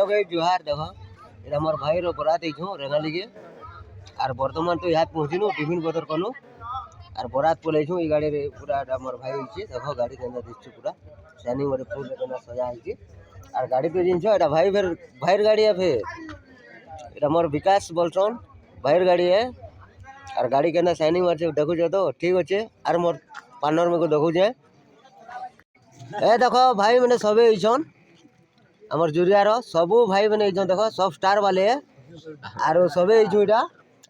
गई जुहार देखो ये मोर भाई रो बरात छू रेंगाली के और बर्तमान तो यहाँ पहुँचनु टिफिन पतर कनु और बरात पलै छू ई गाड़ी रे पूरा मोर भाई होइछे देखो गाड़ी के अंदर दिसछु पूरा शाइनिंग वाले फूल के सजा होइछे और गाड़ी पे जिनछो एटा भाई फिर भाईर गाड़ी है फिर एटा मोर विकास बोलछन भाईर गाड़ी है और गाड़ी के अंदर शाइनिंग मारछे देखु तो ठीक होछे और मोर पार्टनर में को देखु जे ए देखो भाई मैंने सबे इछन हमर जुरियार सबू भाई मैंने इछन देखो सब स्टार वाले आरो सबे इछु इटा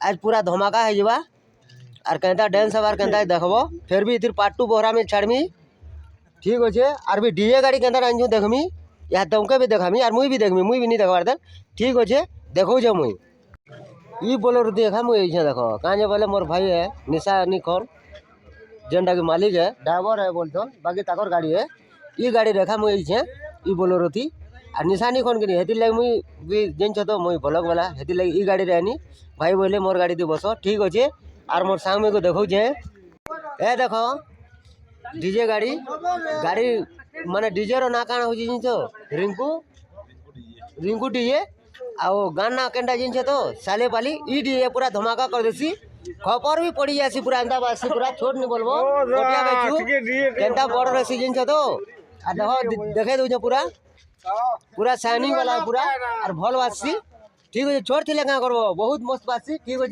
आज पूरा धमाका है जीवा और केंता डांस हबार केंता देखबो फिर भी इधर पार्ट 2 बोहरा में छाड़मी ठीक होछे और भी डीजे गाड़ी केंता आनछु देखमी या तुमके भी देखामी और मुई भी देखमी मुई भी नहीं देखबार दन ठीक होछे देखौ जे मुई ई बोलेरो देखा मुई इछे देखो काजे बोले मोर भाई है निशा निखन जेंडा के मालिक है ड्राइवर है बोलछन बाकी ताकर गाड़ी है ई गाड़ी रेखा मुई इछे ई बोलेरो थी और निशानी कौन करी हेती लगे मुई भी जेन तो मुई ब्लॉग वाला हेती लगे ई गाड़ी रहनी भाई बोले मोर गाड़ी दी बसो ठीक होछे और मोर संग में को देखौ जे ए देखो डीजे गाड़ी गाड़ी माने डीजे रो ना काना हो जिन तो रिंकू रिंकू डीजे आ गाना केंडा जिन तो साले पाली ई डीजे पूरा धमाका कर देसी खपर भी पड़ी जासी पूरा अंदा बासी पूरा छोट नहीं बोलबो कोटिया बेचू केंटा बड़ रसी जिन तो आ देखो देखे दउ पूरा पूरा शाइनिंग वाला पूरा और भल बासी ठीक है छोट थिले का करबो बहुत मस्त बासी ठीक है।